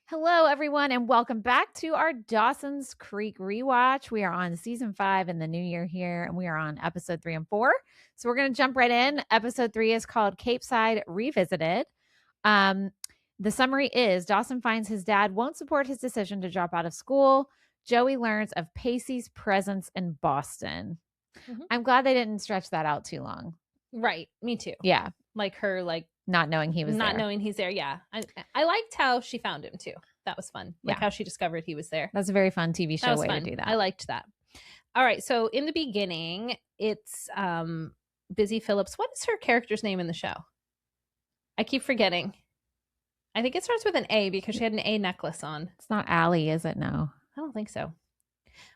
Hello, everyone, and welcome back to our Dawson's Creek rewatch. We are on season 5 in the new year here, and we are on episode 3 and 4. So we're going to jump right in. Episode 3 is called Capeside Revisited. The summary is Dawson finds his dad won't support his decision to drop out of school. Joey learns of Pacey's presence in Boston. Mm-hmm. I'm glad they didn't stretch that out too long. Right. Me too. Yeah. Like her, not knowing he was not there. knowing he's there. Yeah. I liked how she found him too. That was fun. Like how she discovered he was there. That's a very fun TV show way to do that. I liked that. All right. So in the beginning, it's Busy Phillips. What is her character's name in the show? I keep forgetting. I think it starts with an A because she had an A necklace on. It's not Allie, is it? No. I don't think so.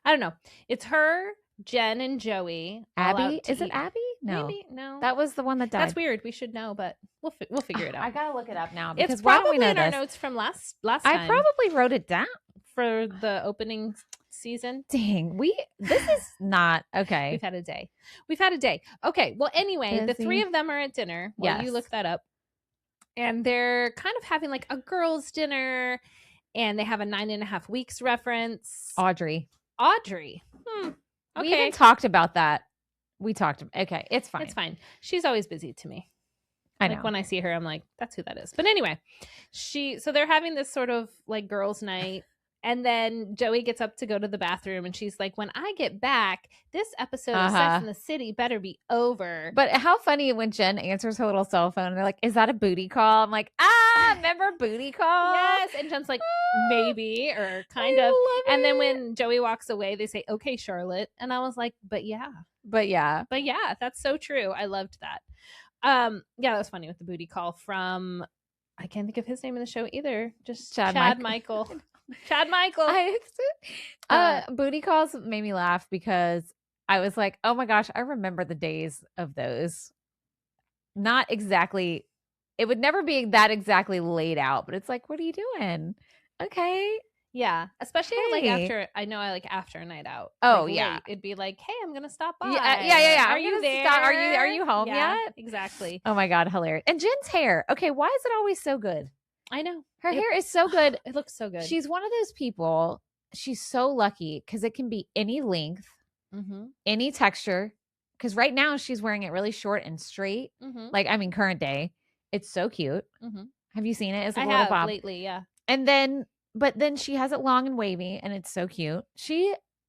I don't know. It's her, Jen, and Joey. Abby? Is it Abby? No. Maybe. No. That was the one that died. That's weird. We should know, but we'll figure it out. I gotta look it up now. Because it's probably in our notes from last time. I probably wrote it down. For the opening season. Dang. This is not okay. We've had a day. Okay. Well, anyway, the three of them are at dinner. Well, you look that up. And they're kind of having like a girls' dinner, and they have a 9.5 weeks reference. Audrey. Okay. We even talked about that. Okay, it's fine. It's fine. She's always busy to me. I know. Like when I see her, I'm like, that's who that is. But anyway, so they're having this sort of like girls' night. And then Joey gets up to go to the bathroom, and she's like, when I get back, this episode of Sex in the City better be over. But how funny when Jen answers her little cell phone, and they're like, is that a booty call? I'm like, remember booty call? Yes. And Jen's like, maybe, or kind of. And then when Joey walks away, they say, okay, Charlotte. And I was like, but yeah, that's so true. I loved that. Yeah, that was funny with the booty call from, I can't think of his name in the show either. Just Chad Michael. Chad Michael. Booty calls made me laugh because I was like, oh my gosh, I remember the days of those. Not exactly, it would never be that exactly laid out, but it's like, what are you doing? Okay. Yeah. Especially after a night out. Oh, like, yeah. Late. It'd be like, hey, I'm going to stop by. Yeah. Are you there? Are you home yet? Exactly. Oh my God. Hilarious. And Jen's hair. Okay. Why is it always so good? I know. Her hair is so good. It looks so good. She's one of those people. She's so lucky because it can be any length, any texture. Because right now she's wearing it really short and straight. Current day. It's so cute. Have you seen it? It's a little bob lately, yeah. And then, but then she has it long and wavy, and it's so cute.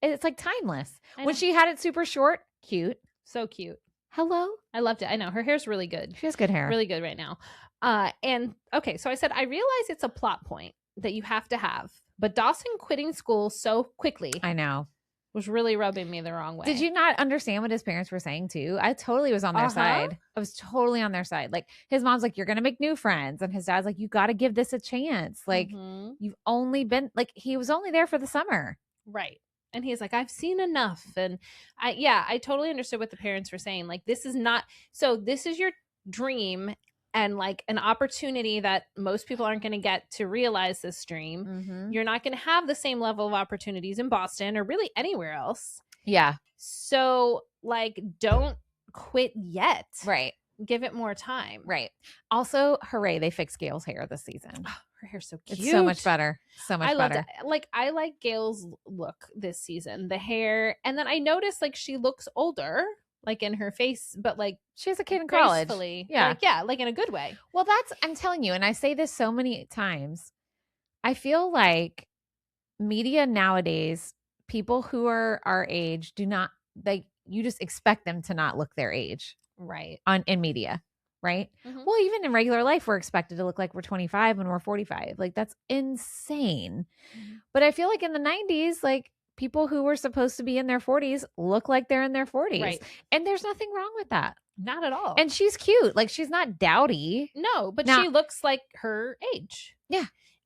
It's like timeless. When she had it super short, cute. So cute. Hello? I loved it. I know. Her hair's really good. She has good hair. Really good right now. And okay, so I said, I realize it's a plot point that you have to have, but Dawson quitting school so quickly, I know, was really rubbing me the wrong way. Did you not understand what his parents were saying too? I totally was on their side. I was totally on their side. Like his mom's like, you're going to make new friends. And his dad's like, you got to give this a chance. Like you've only been he was only there for the summer. Right. And he's like, I've seen enough. And I totally understood what the parents were saying. Like, this is your dream and like an opportunity that most people aren't going to get to realize this dream. You're not going to have the same level of opportunities in Boston or really anywhere else. Yeah. So like, don't quit yet. Right. Give it more time. Right. Also, hooray, they fixed Gail's hair this season. Oh, her hair's so cute. It's so much better. So much better. Like, I like Gail's look this season. The hair. And then I noticed like she looks older. Like in her face, but like she has a kid in college. Yeah. Like in a good way. Well, I'm telling you, and I say this so many times, I feel like media nowadays, people who are our age do not, you just expect them to not look their age. Right. In media. Right. Well, even in regular life, we're expected to look like we're 25 when we're 45. Like that's insane. But I feel like in the 90s, like, people who were supposed to be in their 40s look like they're in their 40s. Right. And there's nothing wrong with that. Not at all. And she's cute. Like, she's not dowdy. No, but she looks like her age. Yeah.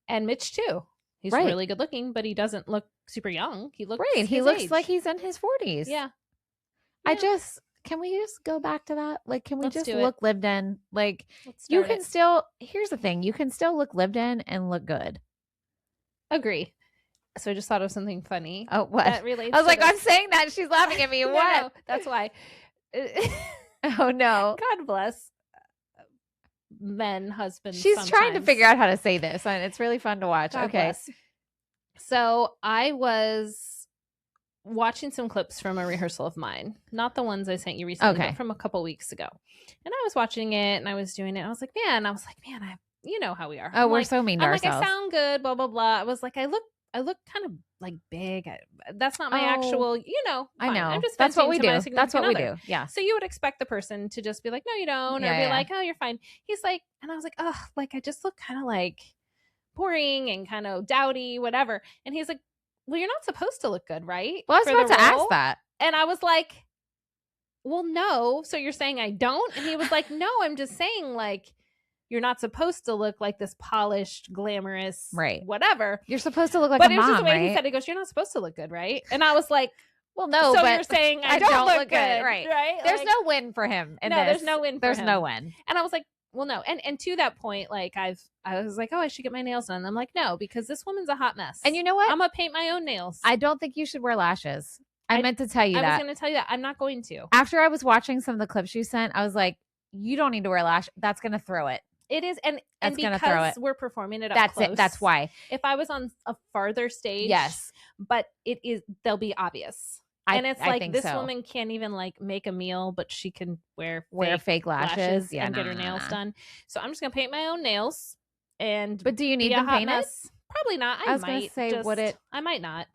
And Mitch, too. He's really good looking, but he doesn't look super young. He looks He looks like he's in his 40s. Yeah. Can we just go back to that? Like, can we just look lived in? Like, here's the thing. You can still look lived in and look good. Agree. So I just thought of something funny. Oh, what? That relates. I was like, I'm saying that. She's laughing at me. What? No, that's why. Oh, no. God bless men husbands. She's sometimes. trying to figure out how to say this, and it's really fun to watch. God okay. Bless. So I was watching some clips from a rehearsal of mine, not the ones I sent you recently, but from a couple weeks ago. And I was watching it and I was doing it. I was like, man, you know how we are. Oh, we're so mean to ourselves. I sound good, blah, blah, blah. I was like, I look kind of like big. That's not my actual, fine. I know. I'm just That's what we do. That's what we do. Yeah. So you would expect the person to just be like, no, you don't. Or be like, oh, you're fine. He's like, and I was like, oh, like I just look kind of like boring and kind of dowdy, whatever. And he's like, well, you're not supposed to look good, right? Well, I was about to ask that. And I was like, well, no. So you're saying I don't? And he was like, no, I'm just saying like, you're not supposed to look like this polished, glamorous, whatever. You're supposed to look like a mom, But it was just the way he said it. He goes, you're not supposed to look good, right? And I was like, well, no, so but you're saying I don't look good, right? There's no win for him. There's no win for him. There's no win. And I was like, well, no. And to that point, like I was like, oh, I should get my nails done. And I'm like, no, because this woman's a hot mess. And you know what? I'm going to paint my own nails. I don't think you should wear lashes. I meant to tell you that. I was going to tell you that. I'm not going to. After I was watching some of the clips you sent, I was like, you don't need to wear lashes. That's going to throw it. It is. And because throw it. we're performing it up That's close. It. That's why. If I was on a farther stage. Yes. But they'll be obvious. And it's like this woman can't even like make a meal, but she can wear fake lashes and get her nails done. So I'm just gonna paint my own nails. But do you need them painted? Probably not. I was gonna say I might not.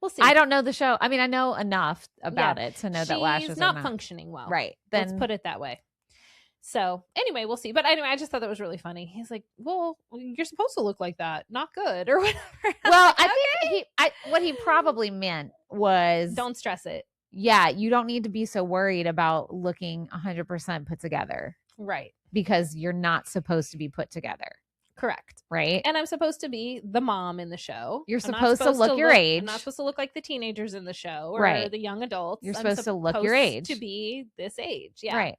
We'll see. I don't know the show. I mean, I know enough about it to know that lashes are not functioning well. Right. Let's put it that way. So anyway, we'll see. But anyway, I just thought that was really funny. He's like, well, you're supposed to look like that. Not good or whatever. Well, I think what he probably meant was don't stress it. Yeah. You don't need to be so worried about looking 100% put together. Right. Because you're not supposed to be put together. Correct. Right. And I'm supposed to be the mom in the show. You're supposed to look your age. I'm not supposed to look like the teenagers in the show or the young adults. You're supposed to look your age. To be this age. Yeah. Right.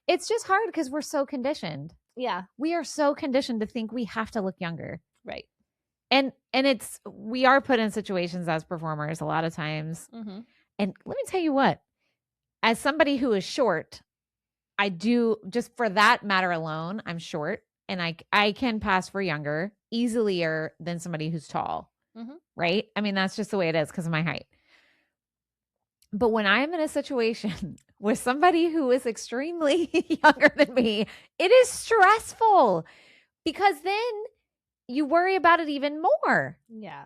It's just hard because we're so conditioned. Yeah. We are so conditioned to think we have to look younger. Right. And we are put in situations as performers a lot of times. Mm-hmm. And let me tell you what, as somebody who is short, I do, just for that matter alone, I'm short and I can pass for younger easier than somebody who's tall. Mm-hmm. Right. I mean, that's just the way it is because of my height. But when I'm in a situation with somebody who is extremely younger than me, it is stressful because then you worry about it even more. Yeah.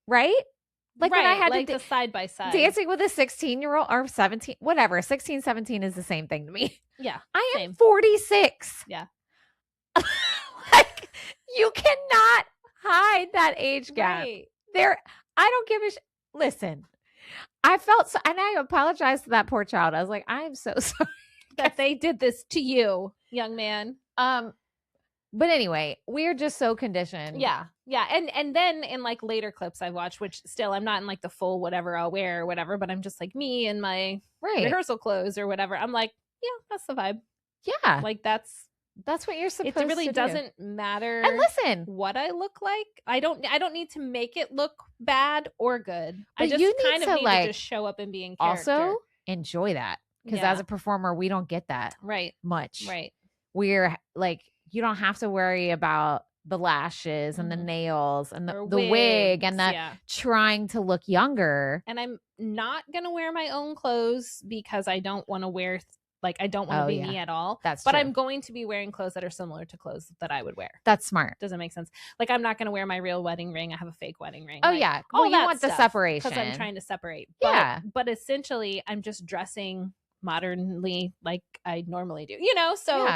Right? Like when I had like the side by side. Dancing with a 16-year-old or 17, whatever. 16, 17 is the same thing to me. Yeah. I am 46. Yeah. Like you cannot hide that age gap. Right. I don't give a listen. I felt so, and I apologize to that poor child. I was like, I am so sorry that they did this to you, young man. But anyway, we're just so conditioned. Yeah. Yeah. And then in like later clips I've watched, which still I'm not in like the full whatever I'll wear or whatever, but I'm just like me in my rehearsal clothes or whatever. I'm like, yeah, that's the vibe. Yeah. Like that's what you're supposed to do. It really doesn't matter. And listen, what I look like. I don't need to make it look bad or good. But I just you kind of need like, to just show up and be in character. Also enjoy that. Because as a performer, we don't get that much. Right. We're like, you don't have to worry about the lashes and the nails and the wig and the trying to look younger. And I'm not going to wear my own clothes because I don't want to wear I don't want to be me at all. But true. I'm going to be wearing clothes that are similar to clothes that I would wear. That's smart. Doesn't make sense. Like I'm not going to wear my real wedding ring. I have a fake wedding ring. Oh yeah. Well, you want the separation. Because I'm trying to separate. Yeah. But essentially I'm just dressing modernly like I normally do. So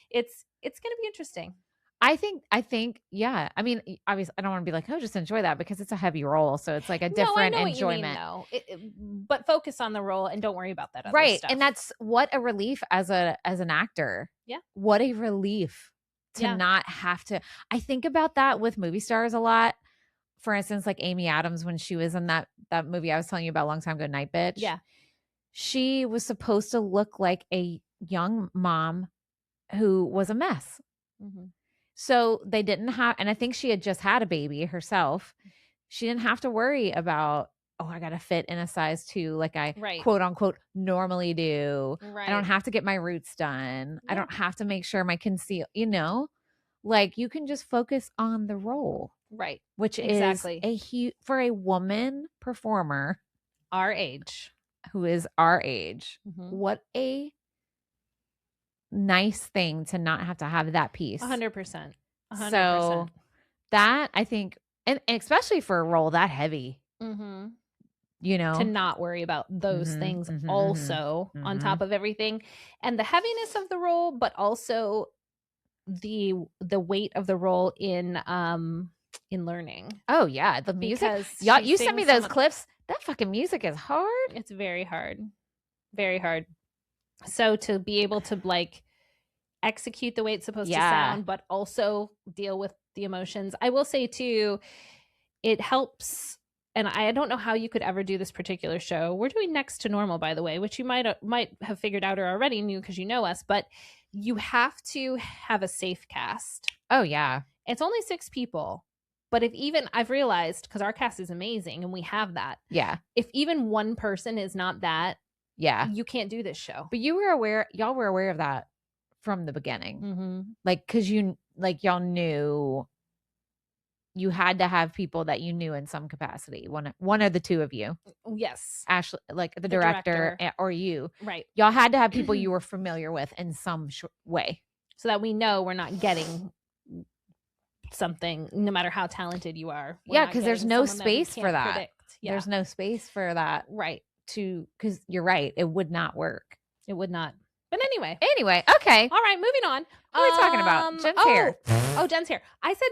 it's going to be interesting. I think, yeah. I mean, obviously, I don't want to be like, oh, just enjoy that because it's a heavy role. So it's like a different enjoyment. What you mean, but focus on the role and don't worry about that other stuff. And that's what a relief as an actor. Yeah. What a relief to not have to. I think about that with movie stars a lot. For instance, like Amy Adams, when she was in that movie I was telling you about a long time ago, Night Bitch. Yeah. She was supposed to look like a young mom who was a mess. Mm-hmm. So they didn't have, and I think she had just had a baby herself. She didn't have to worry about oh, I got to fit in a size 2 like I Right. quote unquote normally do. Right. I don't have to get my roots done. I don't have to make sure my conceal, like you can just focus on the role. Right. Which is for a woman performer our age, who is our age. What a nice thing to not have to have that piece. 100%. So that I think, and especially for a role that heavy, to not worry about those things also on top of everything, and the heaviness of the role, but also the weight of the role in learning. Oh yeah, the music. Y'all, you sent me those clips. That fucking music is hard. It's very hard. Very hard. So to be able to like execute the way it's supposed to sound, but also deal with the emotions. I will say too, it helps. And I don't know how you could ever do this particular show. We're doing Next to Normal, by the way, which you might have figured out or already knew because you know us, but you have to have a safe cast. Oh yeah. It's only 6 people. But if even, I've realized, because our cast is amazing and we have that. Yeah. If even one person is not that, you can't do this show. But y'all were aware of that from the beginning. Like, because y'all knew you had to have people that you knew in some capacity. One of the two of you. Yes. Ashley, like the director or you. Right. Y'all had to have people you were familiar with in some way. So that we know we're not getting something, no matter how talented you are. Yeah, because there's no space for that. Yeah. There's no space for that. Right. Because you're right. It would not work. It would not. But anyway. Okay. All right, moving on. What are we talking about? Jen's hair. Oh, Jen's hair. I said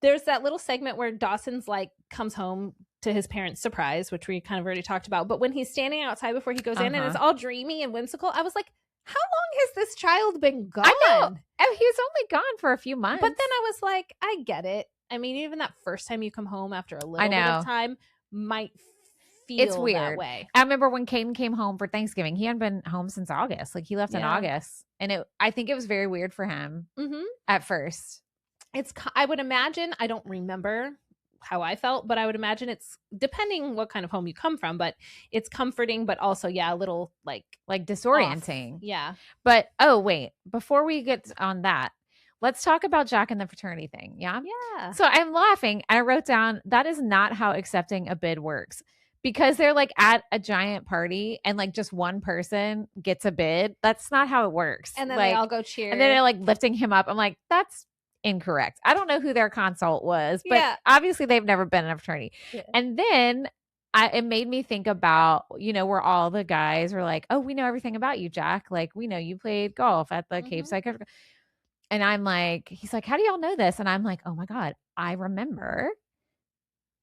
there's that little segment where Dawson's like comes home to his parents' surprise, which we kind of already talked about. But when he's standing outside before he goes in and it's all dreamy and whimsical, I was like, how long has this child been gone? I know. Oh, he was only gone for a few months. But then I was like, I get it. I mean, even that first time you come home after a little bit of time might feel weird. That way. I remember when Caden came home for Thanksgiving. He hadn't been home since August. Like he left in August. And I think it was very weird for him at first. I would imagine, I don't remember how I felt, but I would imagine it's depending what kind of home you come from, but it's comforting, but also, a little like disorienting. Off. Yeah. But, oh, wait, before we get on that, let's talk about Jack and the fraternity thing. Yeah. Yeah. So I'm laughing. I wrote down, that is not how accepting a bid works. Because they're like at a giant party and like just one person gets a bid. That's not how it works. And then they all go cheer. And then they're like lifting him up. I'm like, that's incorrect. I don't know who their consult was, but obviously they've never been in a fraternity. Yeah. And then it made me think about, where all the guys were like, oh, we know everything about you, Jack. Like, we know you played golf at the Capeside. And I'm like, he's like, how do y'all know this? And I'm like, oh my God, I remember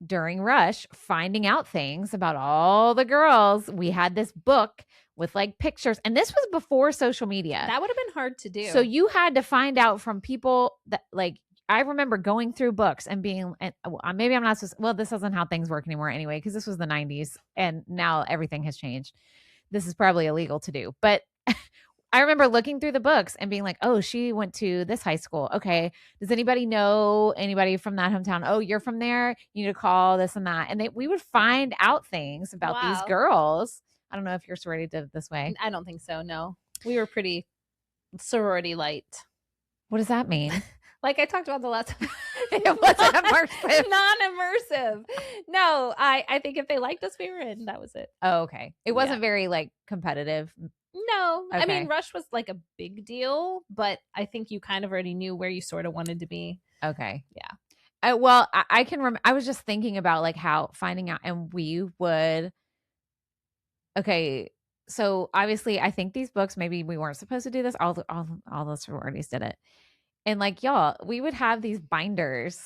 during Rush finding out things about all the girls. We had this book with like pictures, and this was before social media. That would have been hard to do. So you had to find out from people that like, I remember going through books and being, and maybe I'm not supposed, well, this isn't how things work anymore anyway, because this was the 90s and now everything has changed. This is probably illegal to do, but I remember looking through the books and being like, oh, she went to this high school. Okay. Does anybody know anybody from that hometown? Oh, you're from there. You need to call this and that. And we would find out things about these girls. I don't know if your sorority did it this way. I don't think so. No, we were pretty sorority light. What does that mean? Like I talked about the last time. It wasn't immersive. Non-immersive. No, I think if they liked us, we were in. That was it. Oh, okay. It wasn't very like competitive. No. Okay. I mean, Rush was like a big deal, but I think you kind of already knew where you sort of wanted to be. Okay. Yeah. Well, I can remember. I was just thinking about like how finding out, and we would. Okay, so obviously, I think these books, maybe we weren't supposed to do this. All the sororities did it, and like y'all, we would have these binders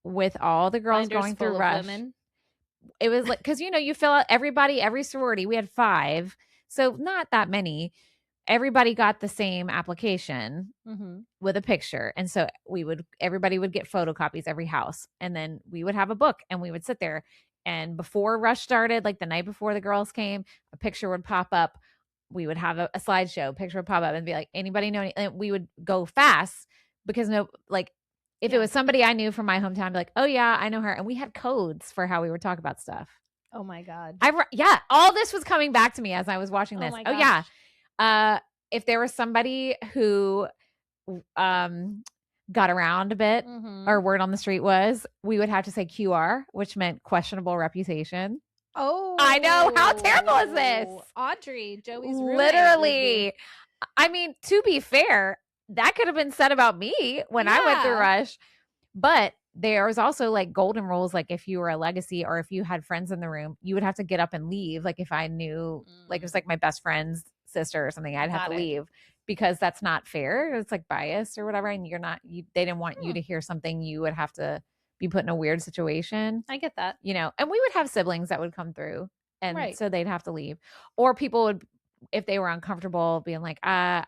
with all the girls going through Rush. Women. It was like because you fill out every sorority. We had 5. So not that many. Everybody got the same application with a picture. And so everybody would get photocopies every house. And then we would have a book and we would sit there. And before Rush started, like the night before the girls came, a picture would pop up. We would have a slideshow, picture would pop up and be like, anybody know? And we would go fast because if it was somebody I knew from my hometown, I'd be like, oh yeah, I know her. And we had codes for how we would talk about stuff. Oh my God. All this was coming back to me as I was watching this. Oh yeah. If there was somebody who got around a bit, or word on the street was, we would have to say QR, which meant questionable reputation. Oh, I know. How terrible is this? Audrey, Joey's roommate. Literally. I mean, to be fair, that could have been said about me when I went through Rush. But there was also like golden rules. Like if you were a legacy or if you had friends in the room, you would have to get up and leave. Like if I knew, like it was like my best friend's sister or something, I'd have to leave because that's not fair. It's like biased or whatever. And they didn't want you to hear something. You would have to be put in a weird situation. I get that. You know, and we would have siblings that would come through and so they'd have to leave. Or people would, if they were uncomfortable, being like, I'm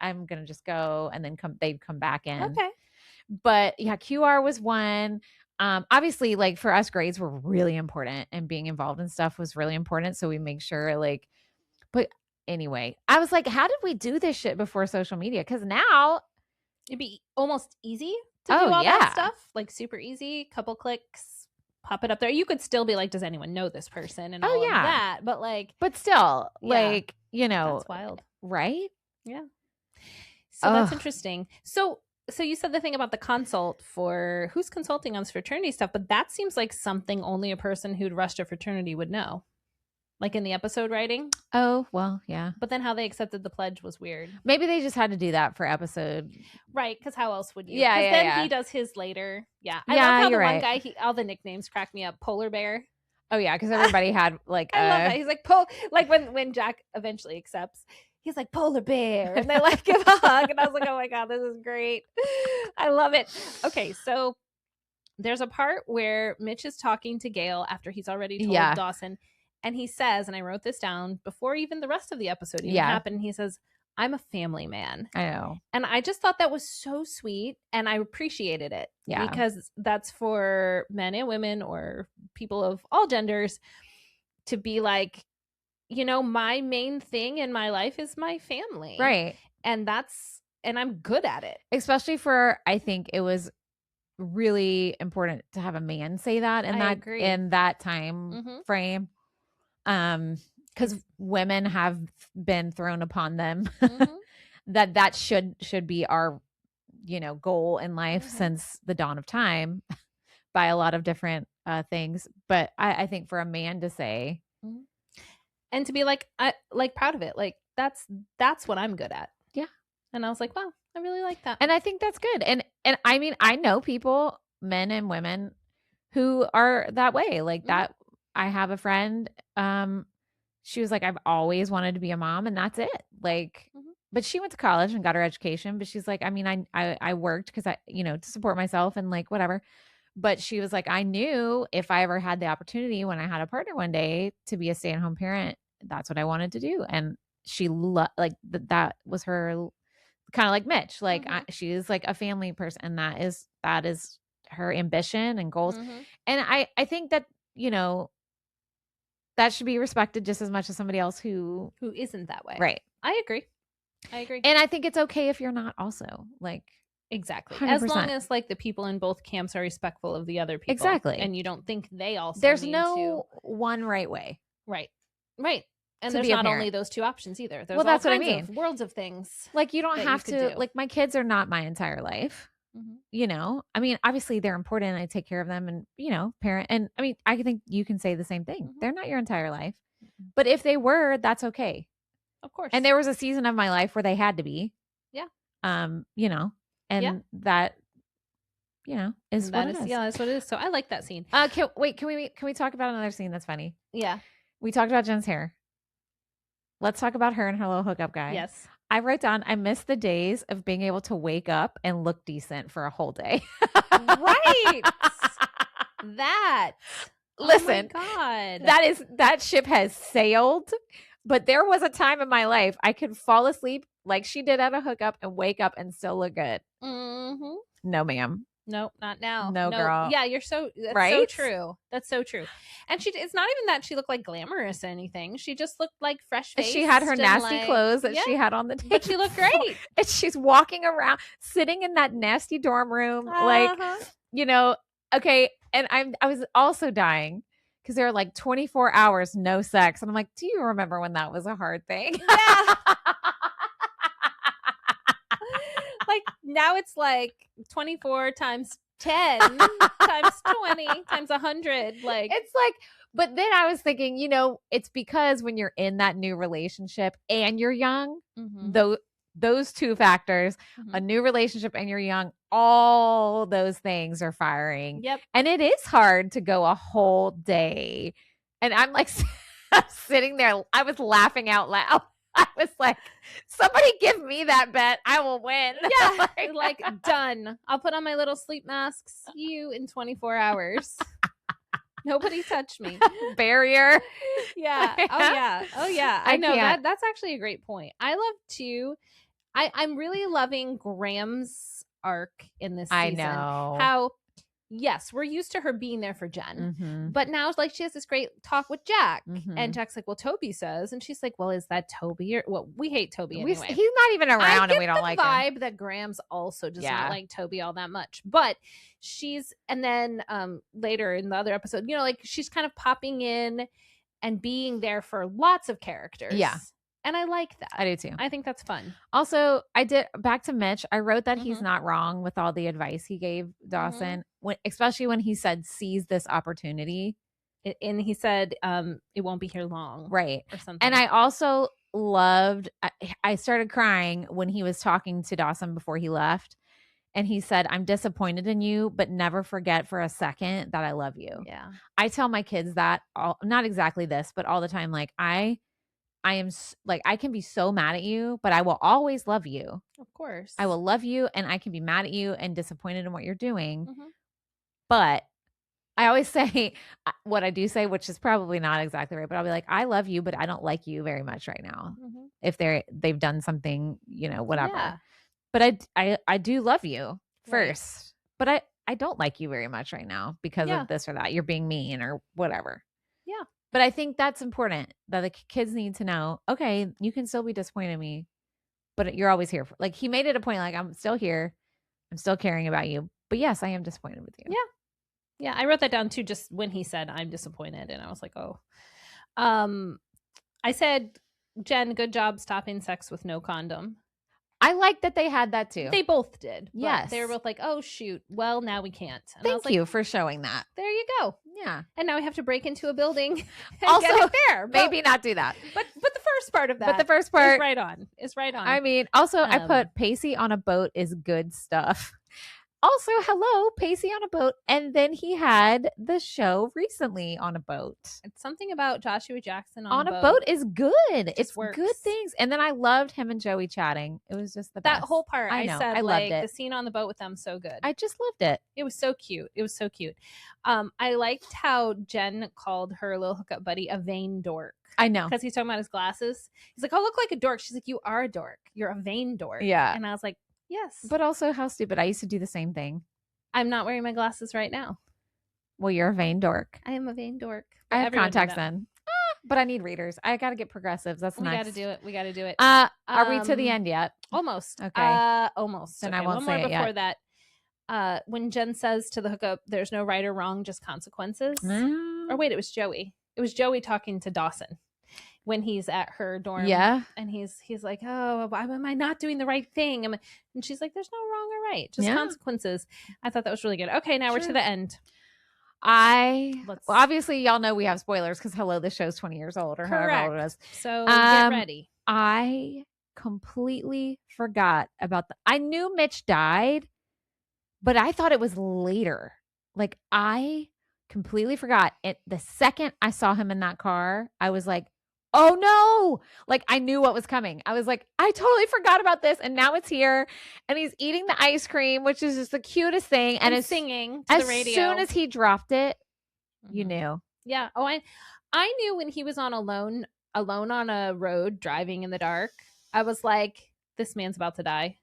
going to just go, and then they'd come back in. Okay. But yeah, QR was one. Obviously, like for us, grades were really important and being involved in stuff was really important. So we make sure but anyway, I was like, how did we do this shit before social media? Because now it'd be almost easy to do all that stuff. Like super easy, couple clicks, pop it up there. You could still be like, does anyone know this person? And all of that. But still, like, you know, that's wild. Right? Yeah. So that's interesting. So you said the thing about the consult for who's consulting on this fraternity stuff, but that seems like something only a person who'd rushed a fraternity would know. Like in the episode writing. Oh, well, yeah. But then how they accepted the pledge was weird. Maybe they just had to do that for episode. Right, because how else would you? Yeah, Because then he does his later. Yeah. I love how the one guy, all the nicknames crack me up. Polar Bear. Oh, yeah, because everybody had like I love that. He's like, when Jack eventually accepts, he's like, Polar Bear. And they like give a hug. And I was like, oh my God, this is great. I love it. Okay, so there's a part where Mitch is talking to Gail after he's already told Dawson. And he says, and I wrote this down before even the rest of the episode even happened. He says, I'm a family man. I know. And I just thought that was so sweet. And I appreciated it. Yeah. Because that's for men and women or people of all genders to be like, you know, my main thing in my life is my family. Right. And I'm good at it. Especially I think it was really important to have a man say that in that time frame. Because women have been thrown upon them that should be our, you know, goal in life since the dawn of time by a lot of different things. But I think for a man to say and to be like, I like proud of it, like that's what I'm good at. Yeah. And I was like, wow, I really like that. And I think that's good. And I mean, I know people, men and women, who are that way, like that. I have a friend, she was like, I've always wanted to be a mom, and that's it. Like, but she went to college and got her education, but she's like, I mean, I worked because I, you know, to support myself and like, whatever. But she was like, I knew if I ever had the opportunity when I had a partner one day to be a stay-at-home parent, that's what I wanted to do. And she that was her, kind of like Mitch, like she is like a family person, and that is her ambition and goals. And I think that, you know, that should be respected just as much as somebody else who isn't that way. Right. I agree. And I think it's okay if you're not also, like, exactly. 100%. As long as like the people in both camps are respectful of the other people. Exactly. And you don't think they also there's no one right way. Right. And there's not only those two options either. There's that's what I mean. Worlds of things. Like you don't have to like my kids are not my entire life. You know, I mean, obviously they're important. I take care of them and, you know, parent. And I mean, I think you can say the same thing. They're not your entire life. But if they were, that's okay. Of course. And there was a season of my life where they had to be. Yeah. You know, and that, you know, is what it is. Yeah, that's what it is. So I like that scene. Can we talk about another scene that's funny? Yeah. We talked about Jen's hair. Let's talk about her and her little hookup guy. Yes. I wrote down, I miss the days of being able to wake up and look decent for a whole day. Right. That. Listen, oh my God. that ship has sailed, but there was a time in my life I could fall asleep like she did at a hookup and wake up and still look good. No, ma'am. Nope, not now. No, girl. Yeah, that's so true. That's so true. And it's not even that she looked like glamorous or anything. She just looked like fresh faced. She had her nasty clothes that she had on the day. But she looked great. And she's walking around, sitting in that nasty dorm room, like, you know, okay. And I was also dying because they're like 24 hours, no sex. And I'm like, do you remember when that was a hard thing? Yeah. Like now it's like 24 times 10 times 20 times 100. Like it's like, but then I was thinking, you know, it's because when you're in that new relationship and you're young, those two factors, a new relationship and you're young, all those things are firing. Yep. And it is hard to go a whole day. And I'm like sitting there, I was laughing out loud. I was like, somebody give me that bet. I will win. Yeah. Like done. I'll put on my little sleep mask. See you in 24 hours. Nobody touched me. Barrier. Yeah. Oh yeah. I know that's actually a great point. I love too. I'm really loving Graham's arc in this season. I know. How yes, we're used to her being there for Jen, but now like she has this great talk with Jack, and Jack's like, well, Toby says, and she's like, well, is that Toby or well, we hate Toby anyway. He's not even around, and we don't like him. I get the vibe that Graham's also does not like Toby all that much, but she's and then later in the other episode, you know, like she's kind of popping in and being there for lots of characters. Yeah. And I like that. I do too. I think that's fun. Also, I did back to Mitch. I wrote that he's not wrong with all the advice he gave Dawson, especially when he said, seize this opportunity. And he said, it won't be here long. Right. Or something. And I also loved, I started crying when he was talking to Dawson before he left. And he said, I'm disappointed in you, but never forget for a second that I love you. Yeah. I tell my kids that, not exactly this, but all the time. Like, I am like, I can be so mad at you, but I will always love you. Of course. I will love you, and I can be mad at you and disappointed in what you're doing. But I always say what I do say, which is probably not exactly right, but I'll be like, I love you, but I don't like you very much right now. If they've done something, you know, whatever. Yeah. But I do love you first, but I don't like you very much right now because of this or that. You're being mean or whatever. Yeah. But I think that's important that the kids need to know, okay, you can still be disappointed in me, but you're always here. Like he made it a point, like I'm still here. I'm still caring about you. But yes, I am disappointed with you. Yeah. Yeah. I wrote that down too, just when he said I'm disappointed. And I was like, oh. I said, Jen, good job stopping sex with no condom. I like that they had that too. They both did. Yes. They were both like, oh, shoot. Well, now we can't. And Thank you for showing that. There you go. Yeah. And now we have to break into a building and also, get it there. Maybe not do that. But the first part of that. But the first part is right on. Is right on. I mean, also I put Pacey on a boat is good stuff. Also, hello, Pacey on a boat. And then he had the show recently on a boat. It's something about Joshua Jackson on a boat is good. It's works. Good things. And then I loved him and Joey chatting. It was just the best. That whole part, I said, I loved it. The scene on the boat with them, so good. I just loved it. It was so cute. It was so cute. I liked how Jen called her little hookup buddy a vain dork. I know. Because he's talking about his glasses. He's like, oh, look like a dork. She's like, you are a dork. You're a vain dork. Yeah. And I was like, yes. But also, how stupid. I used to do the same thing. I'm not wearing my glasses right now. Well, you're a vain dork. I am a vain dork. I have contacts then. But I need readers. I got to get progressives. That's nice. We got to do it. Are we to the end yet? Almost. Okay. Almost. Then okay, I won't one say more it before yet. that. When Jen says to the hookup, there's no right or wrong, just consequences. Or wait, it was Joey. It was Joey talking to Dawson when he's at her dorm. Yeah. And he's like, oh, am I not doing the right thing? And she's like, there's no wrong or right, just consequences. I thought that was really good. Okay, now we're to the end. Well, obviously y'all know we have spoilers because hello, this show's 20 years old or however old it is. So get ready. I completely forgot about I knew Mitch died, but I thought it was later. Like I completely forgot it. The second I saw him in that car, I was like, oh no, like I knew what was coming. I was like, I totally forgot about this. And now it's here. And he's eating the ice cream, which is just the cutest thing. And singing to the radio. As soon as he dropped it, you knew. Yeah. Oh, I knew when he was alone on a road driving in the dark. I was like, this man's about to die.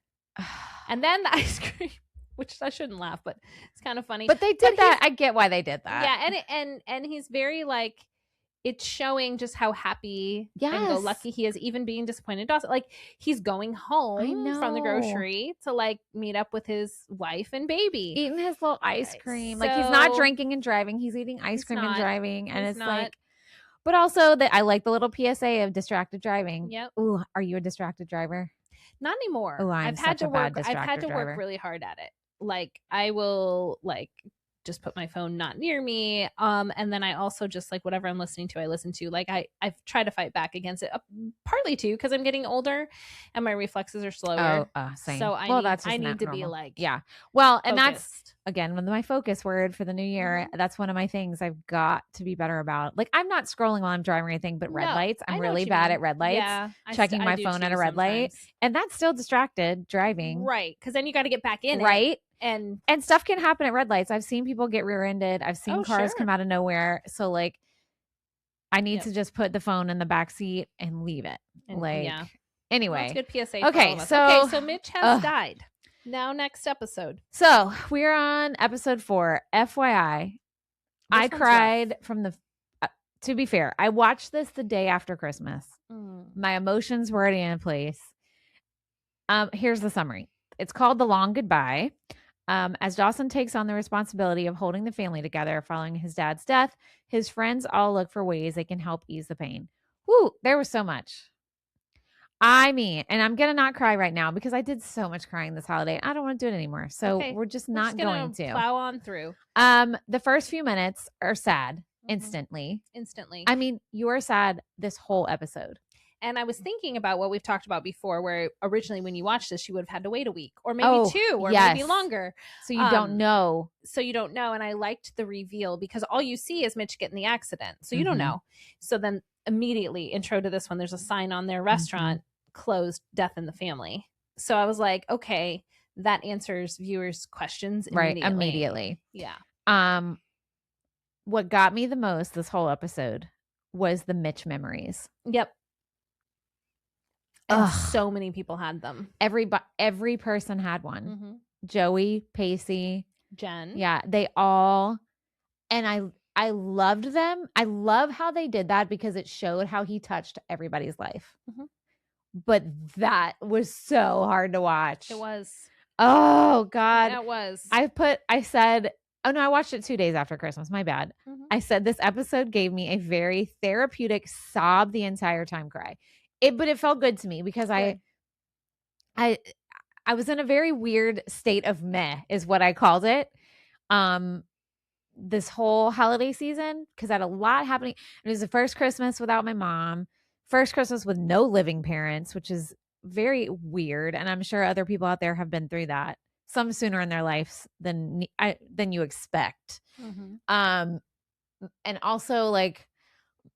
And then the ice cream, which I shouldn't laugh, but it's kind of funny. But they did that. I get why they did that. Yeah. And he's very like, it's showing just how happy and go lucky he is, even being disappointed in Dawson. Like, he's going home from the grocery to like meet up with his wife and baby, eating his little ice cream. Like, he's not drinking and driving, he's eating ice cream and driving, and it's like, but also that I like the little PSA of distracted driving. Yep. Ooh, are you a distracted driver? Not anymore. Oh, I've had to work really hard at it. Like, I will like just put my phone not near me. And then I also just like whatever I'm listening to, I listen to. Like, I've tried to fight back against it, partly too because I'm getting older and my reflexes are slower. Same. So I need to be like, yeah. Well, and focused. that's again my focus word for the new year. Mm-hmm. That's one of my things I've got to be better about. Like, I'm not scrolling while I'm driving or anything, but red lights. I'm really bad at red lights. Yeah, checking my phone at a red light, and that's still distracted driving. Right, because then you got to get back in it. And stuff can happen at red lights. I've seen people get rear-ended. I've seen cars come out of nowhere. So like, I need to just put the phone in the back seat and leave it. Anyway, that's good PSA. Okay, so Mitch has died. Now, next episode. So we're on episode 4. FYI, I cried from the. To be fair, I watched this the day after Christmas. My emotions were already in place. Here's the summary. It's called The Long Goodbye. As Dawson takes on the responsibility of holding the family together following his dad's death, his friends all look for ways they can help ease the pain. Woo, there was so much. I mean, and I'm going to not cry right now because I did so much crying this holiday. I don't want to do it anymore. So we're just not going to. Plow on through. The first few minutes are sad instantly. I mean, you are sad this whole episode. And I was thinking about what we've talked about before, where originally when you watched this, you would have had to wait a week or maybe 2 or maybe longer. So you don't know. And I liked the reveal because all you see is Mitch getting the accident. So you don't know. So then immediately intro to this one, there's a sign on their restaurant, closed, death in the family. So I was like, okay, that answers viewers' questions immediately. Right, immediately. Yeah. What got me the most this whole episode was the Mitch memories. Yep. And so many people had them. Every person had one. Joey, Pacey, Jen. Yeah, they all. And I loved them. I love how they did that because it showed how he touched everybody's life. But that was so hard to watch. It was. Oh, God. It was. I said, oh, no, I watched it 2 days after Christmas. My bad. I said this episode gave me a very therapeutic sob the entire time cry. But it felt good to me because I was in a very weird state of meh is what I called it. This whole holiday season, because I had a lot happening. It was the first Christmas without my mom, first Christmas with no living parents, which is very weird. And I'm sure other people out there have been through that, some sooner in their lives than you expect. And also, like,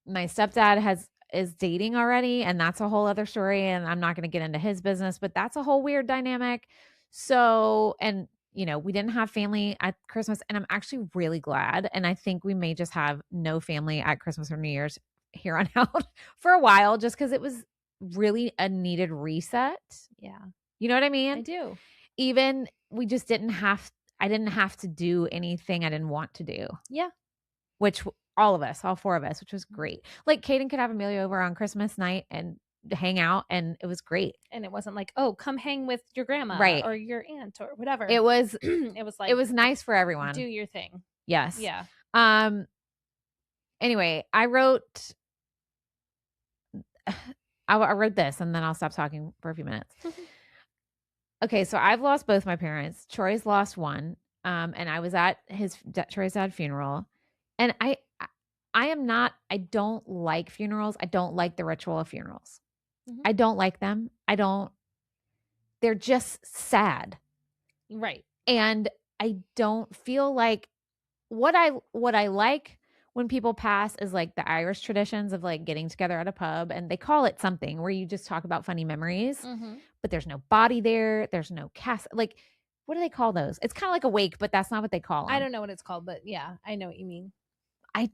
my stepdad is dating already, and that's a whole other story, and I'm not going to get into his business, but that's a whole weird dynamic. So, and we didn't have family at Christmas, and I'm actually really glad, and I think we may just have no family at Christmas or New Year's here on out for a while, just because it was really a needed reset. Yeah. You know what I mean? I do. Even I didn't have to do anything I didn't want to do. Yeah. Which all 4 of us, which was great. Like, Caden could have Amelia over on Christmas night and hang out, and it was great. And it wasn't like, oh, come hang with your grandma or your aunt or whatever. It was it was like, it was nice for everyone. Do your thing. Yes. Yeah. Anyway, I wrote this, and then I'll stop talking for a few minutes. Okay, so I've lost both my parents. Troy's lost one. And I was at Troy's dad's funeral, and I don't like funerals. I don't like the ritual of funerals. I don't like them. They're just sad. Right. And I don't feel like what I like when people pass is like the Irish traditions of like getting together at a pub, and they call it something where you just talk about funny memories, but there's no body there. There's no like, what do they call those? It's kind of like a wake, but that's not what they call them. I don't know what it's called, but yeah, I know what you mean. I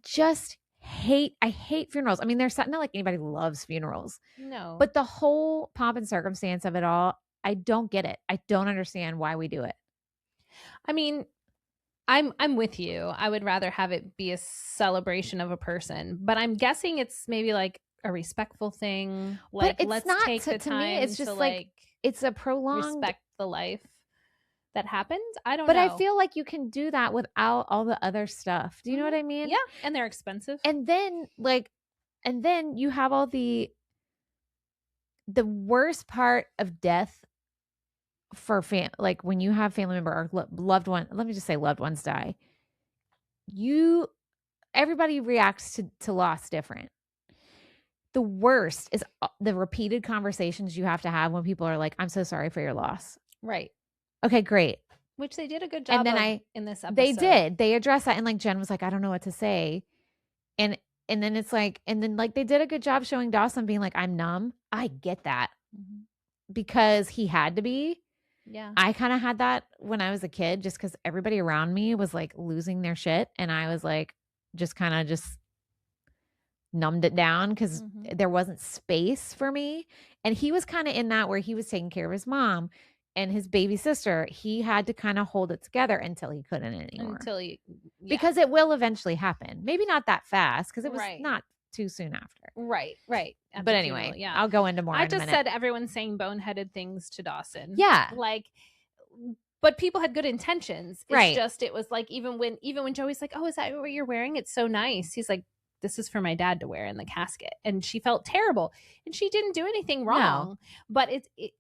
hate funerals. I mean, there's not like anybody loves funerals. No. But the whole pomp and circumstance of it all, I don't get it. I don't understand why we do it. I mean, I'm with you. I would rather have it be a celebration of a person, but I'm guessing it's maybe like a respectful thing. Like, it's let's not take the to time me. It's just to like it's a prolonged respect the life that happened. I don't but know. I feel like you can do that without all the other stuff. Do you know what I mean? Yeah, and they're expensive. And then you have all the worst part of death for like when you have family member or loved one, let me just say loved ones die. Everybody reacts to loss different. The worst is the repeated conversations you have to have when people are like, I'm so sorry for your loss. Right. Okay, great. Which they did a good job in this episode. They did. They addressed that. And like Jen was like, I don't know what to say. And then it's like, and then like they did a good job showing Dawson being like, I'm numb. I get that. Mm-hmm. Because he had to be. Yeah. I kind of had that when I was a kid just because everybody around me was like losing their shit. And I was like, just kind of just numbed it down because there wasn't space for me. And he was kind of in that where he was taking care of his mom and his baby sister. He had to kind of hold it together until he couldn't anymore. Because it will eventually happen. Maybe not that fast because it was not too soon after. Right. But anyway, yeah, I'll go into more. I just said everyone's saying boneheaded things to Dawson. Yeah. Like, but people had good intentions. It's just, it was like, even when Joey's like, oh, is that what you're wearing? It's so nice. He's like, this is for my dad to wear in the casket. And she felt terrible and she didn't do anything wrong. No. But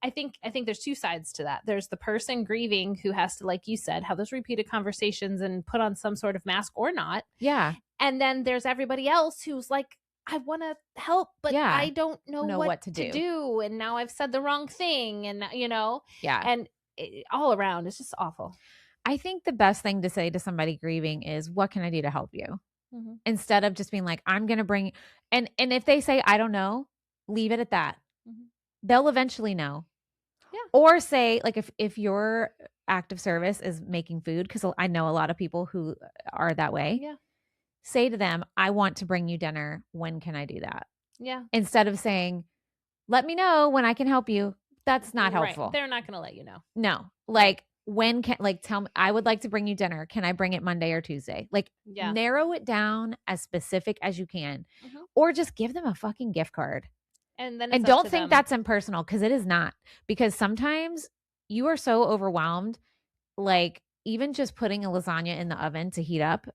I think there's two sides to that. There's the person grieving who has to, like you said, have those repeated conversations and put on some sort of mask or not. Yeah. And then there's everybody else who's like, I want to help, but I don't know what to do. And now I've said the wrong thing. And, yeah. And all around, it's just awful. I think the best thing to say to somebody grieving is, what can I do to help you? Mm-hmm. Instead of just being like, I'm going to bring, and if they say, I don't know, leave it at that. Mm-hmm. They'll eventually know. Yeah. Or say, like, if your act of service is making food, because I know a lot of people who are that way. Yeah. Say to them, I want to bring you dinner. When can I do that? Yeah. Instead of saying, let me know when I can help you. That's not helpful. Right. They're not going to let you know. No. Like, when can, like, tell me, I would like to bring you dinner. Can I bring it Monday or Tuesday? Like, narrow it down as specific as you can. Mm-hmm. Or just give them a fucking gift card. And then don't think that's impersonal, because it is not. Because sometimes you are so overwhelmed, like, even just putting a lasagna in the oven to heat up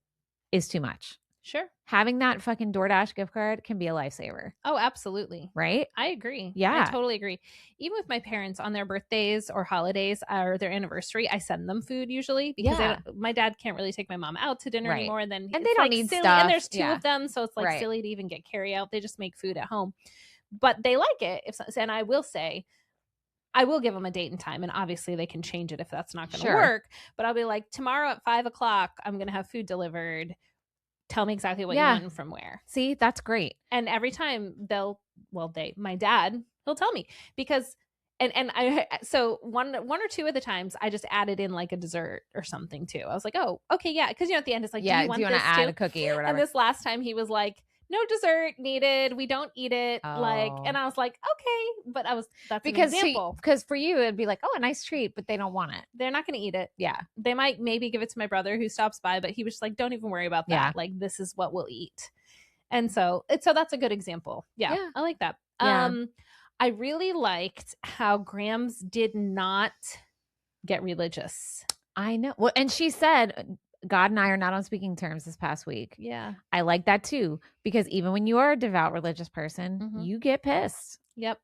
is too much. Sure. Having that fucking DoorDash gift card can be a lifesaver. Oh, absolutely. Right? I agree. Yeah. I totally agree. Even with my parents on their birthdays or holidays or their anniversary, I send them food usually because my dad can't really take my mom out to dinner anymore. And then they don't need silly, stuff. And there's two of them. So it's like silly to even get carry out. They just make food at home. But they like it. And I will say, I will give them a date and time, and obviously they can change it if that's not going to work. But I'll be like, tomorrow at 5:00, I'm going to have food delivered. Tell me exactly what you want and from where. See, that's great. And every time my dad, he'll tell me because, so one or two of the times I just added in like a dessert or something too. I was like, oh, okay, yeah. Cause at the end it's like, do you want to add a cookie or whatever? And this last time he was like, no dessert needed. We don't eat it. And I was like, okay, but that's because an example. Because for you, it'd be like, oh, a nice treat, but they don't want it. They're not going to eat it. Yeah. They might maybe give it to my brother who stops by, but he was just like, don't even worry about that. Yeah. Like, this is what we'll eat. And so that's a good example. Yeah. I like that. Yeah. I really liked how Grams did not get religious. I know. Well, and she said, God and I are not on speaking terms this past week. Yeah. I like that too, because even when you are a devout religious person, you get pissed. Yep.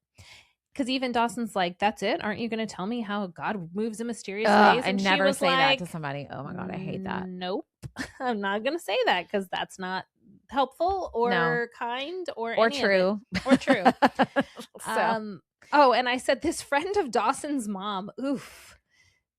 Because even Dawson's like, that's it? Aren't you going to tell me how God moves in mysterious ways? And never say that to somebody. Oh my God, I hate that. Nope. I'm not going to say that because that's not helpful or kind or true. Or true. And I said, this friend of Dawson's mom, oof.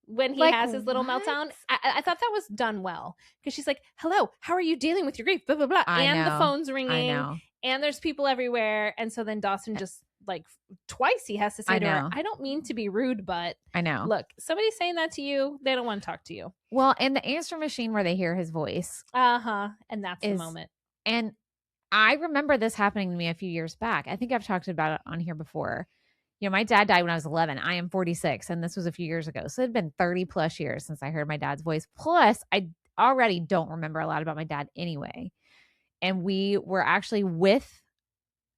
When he has his little meltdown, I thought that was done well because she's like, hello, how are you dealing with your grief? Blah, blah, blah. The phone's ringing and there's people everywhere. And so then Dawson just like twice he has to say to her, I don't mean to be rude, but I know. Look, somebody's saying that to you. They don't want to talk to you. Well, and the answer machine where they hear his voice. And that's the moment. And I remember this happening to me a few years back. I think I've talked about it on here before. My dad died when I was 11. I am 46, and this was a few years ago. So it had been 30 plus years since I heard my dad's voice. Plus, already don't remember a lot about my dad anyway. And we were actually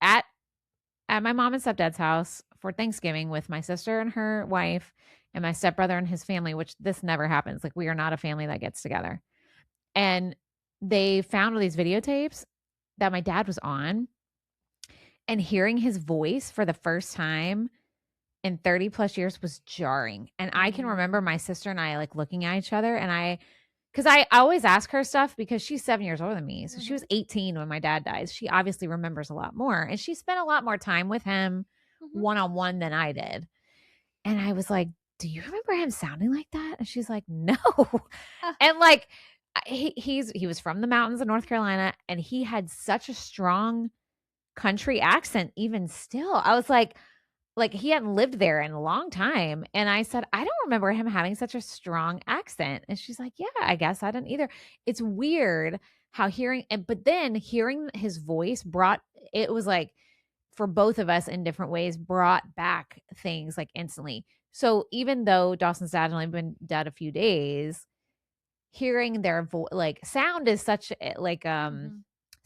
at my mom and stepdad's house for Thanksgiving with my sister and her wife and my stepbrother and his family, which this never happens. Like, we are not a family that gets together. And they found all these videotapes that my dad was on, and hearing his voice for the first time in 30 plus years was jarring. And I can remember my sister and I like looking at each other, and because I always ask her stuff because she's 7 years older than me. So she was 18 when my dad died. She obviously remembers a lot more, and she spent a lot more time with him one-on-one than I did. And I was like, do you remember him sounding like that? And she's like, no. And like, he was from the mountains of North Carolina, and he had such a strong country accent even still. I was like he hadn't lived there in a long time. And I said, I don't remember him having such a strong accent. And she's like, yeah, I guess I didn't either. It's weird how but then hearing his voice it was like, for both of us in different ways, brought back things like instantly. So even though Dawson's dad had only been dead a few days, hearing their like sound is such like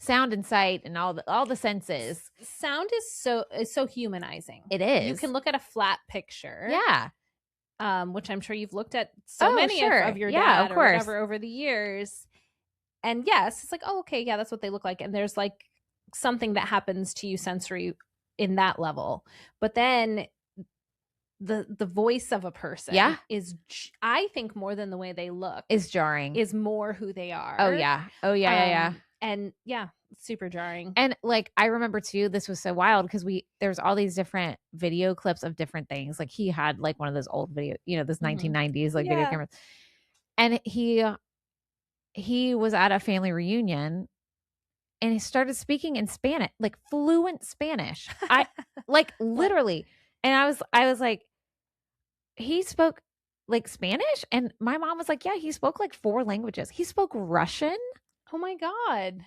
sound and sight and all the senses. Sound is so humanizing. It is. You can look at a flat picture. Yeah. Which I'm sure you've looked at many of your dad or whatever over the years. And yes, it's like, oh, okay, yeah, that's what they look like. And there's like something that happens to you sensory in that level. But then the voice of a person is, I think, more than the way they look, is jarring, is more who they are. Oh yeah. Yeah. And yeah, super jarring. And like, I remember too, this was so wild because there's all these different video clips of different things. Like, he had like one of those old video, this 1990s like video cameras. And he was at a family reunion, and he started speaking in Spanish, like fluent Spanish. I like literally. And I was like, he spoke like Spanish? And my mom was like, yeah, he spoke like 4 languages. He spoke Russian. Oh my God.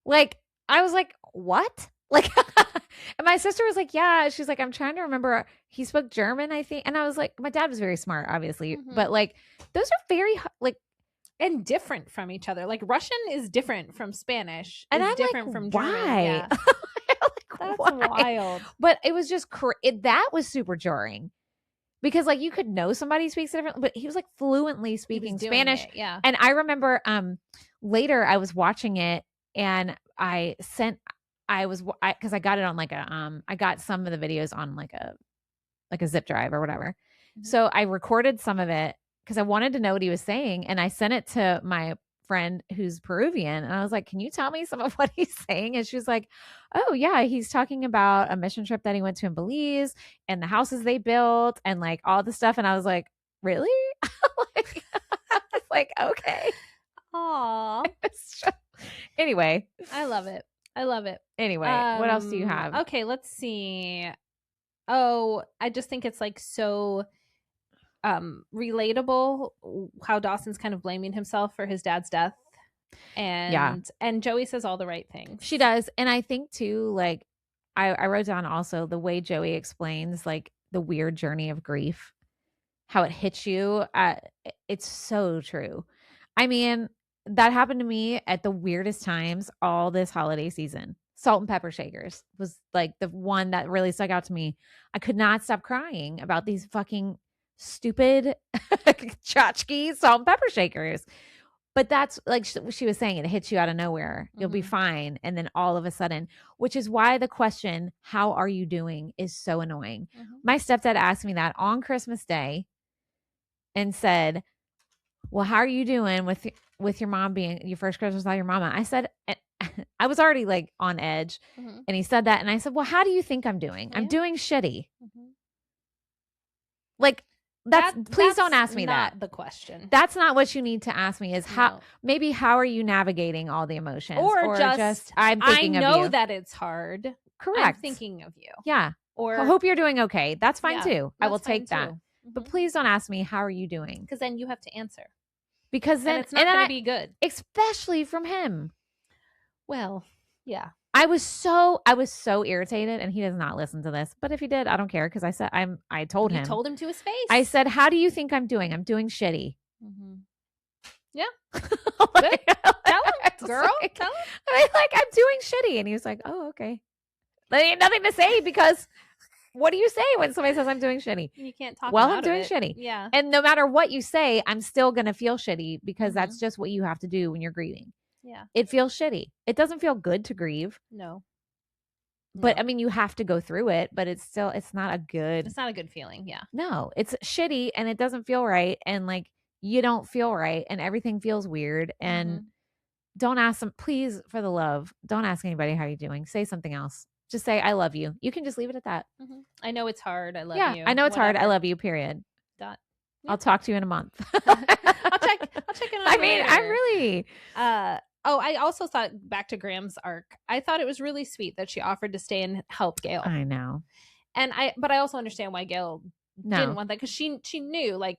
Like, I was like, what? Like, and my sister was like, yeah. She's like, I'm trying to remember. He spoke German, I think. And I was like, my dad was very smart, obviously. But like, those are very like, and different from each other. Like, Russian is different from Spanish. And I'm different like, from why? German. Yeah. Like, that's wild. But it was just that was super jarring, because like, you could know somebody speaks different, but he was like fluently speaking Spanish. Yeah. And I remember later I was watching it, and because I got it on like I got some of the videos on like a zip drive or whatever. So I recorded some of it because I wanted to know what he was saying, and I sent it to my friend who's Peruvian, and I was like, can you tell me some of what he's saying? And she was like, oh yeah, he's talking about a mission trip that he went to in Belize and the houses they built and like all the stuff. And I was like, really? Like, I was like, okay. Aw. Anyway, I love it. Anyway, what else do you have? Okay, let's see. Oh, I just think it's like so relatable how Dawson's kind of blaming himself for his dad's death. And Joey says all the right things. She does. And I think too, like, I wrote down also the way Joey explains like the weird journey of grief, how it hits you. It's so true. I mean, that happened to me at the weirdest times all this holiday season. Salt and pepper shakers was like the one that really stuck out to me. I could not stop crying about these fucking stupid tchotchke salt and pepper shakers. But that's like she was saying, it hits you out of nowhere. You'll be fine. And then all of a sudden, which is why the question, how are you doing, is so annoying. My stepdad asked me that on Christmas Day and said, well, how are you doing with your mom being your first Christmas without your mama? I said, I was already like on edge. And he said that. And I said, well, how do you think I'm doing? I'm doing shitty. Like, please don't ask me that. Not the question. That's not what you need to ask me. Is how are you navigating all the emotions, or just I'm thinking of you. I know that it's hard. Correct. I'm thinking of you. Yeah. Or I hope you're doing okay. That's fine too. I will take that. But please don't ask me, how are you doing? Because then you have to answer. Because then it's not going to be good, especially from him. Well, yeah. I was so irritated, and he does not listen to this. But if he did, I don't care, because I said I told him. You told him to his face. I said, how do you think I'm doing? I'm doing shitty. Yeah. Like, Tell him, girl. Like, tell him. I mean, like, I'm doing shitty. And he was like, oh, okay. There ain't nothing to say because what do you say when somebody says I'm doing shitty? You can't talk Well, him I'm out doing of it. shitty. Yeah. And no matter what you say, I'm still going to feel shitty because that's just what you have to do when you're grieving. Yeah. It feels shitty. It doesn't feel good to grieve. No. But I mean, you have to go through it, but it's not a good feeling. Yeah. No, it's shitty and it doesn't feel right. And like, you don't feel right and everything feels weird. And don't ask them, please, for the love, don't ask anybody how you're doing. Say something else. Just say, I love you. You can just leave it at that. I know it's hard. I love you. Yeah, I know it's hard. I love you, period. Dot. I'll talk to you in a month. I'll check in on I you mean, later. I'm really I also thought, back to Graham's arc, I thought it was really sweet that she offered to stay and help Gail. I know. But I also understand why Gail didn't want that, because she knew, like,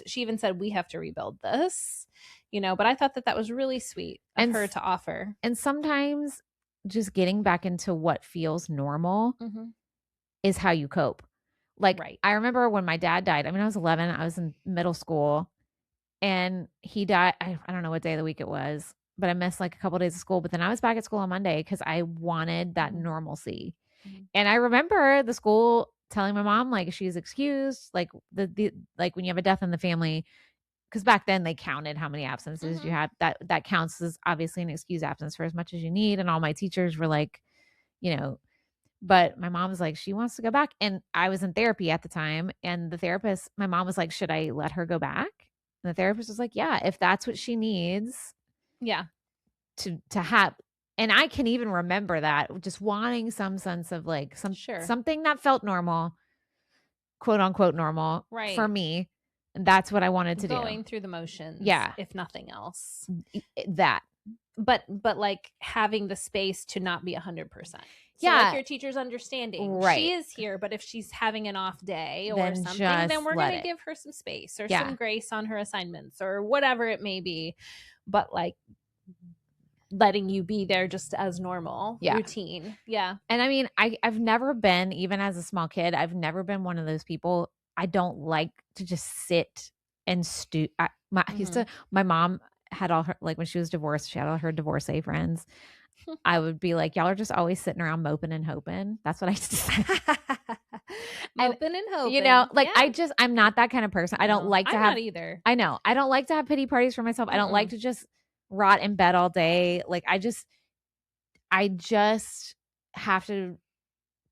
she even said, we have to rebuild this, but I thought that was really sweet of her to offer. And sometimes just getting back into what feels normal is how you cope. Like, I remember when my dad died. I mean, I was 11. I was in middle school. And he died. I don't know what day of the week it was, but I missed like a couple of days of school. But then I was back at school on Monday because I wanted that normalcy. And I remember the school telling my mom, like, she's excused, like like when you have a death in the family, because back then they counted how many absences you had. That counts as obviously an excused absence for as much as you need. And all my teachers were like, but my mom was like, she wants to go back. And I was in therapy at the time. And the therapist, my mom was like, should I let her go back? And the therapist was like, yeah, if that's what she needs. Yeah. To have. And I can even remember that, just wanting some sense of like something that felt normal, quote unquote normal for me. And that's what I wanted to do. Going through the motions. Yeah. If nothing else. That. But like having the space to not be 100%. So yeah. like your teacher's understanding. Right. She is here, but if she's having an off day or then something, then we're going to give her some space or some grace on her assignments or whatever it may be. But like letting you be there just as normal routine. Yeah. And I mean, I've never been, even as a small kid, I've never been one of those people. I don't like to just sit and stew. My mom had all her, like when she was divorced, she had all her divorcee friends. I would be like, y'all are just always sitting around moping and hoping. That's what I used to say. Moping and hoping. Like I'm not that kind of person. I don't like to have not either. I know. I don't like to have pity parties for myself. I don't like to just rot in bed all day. Like I just have to,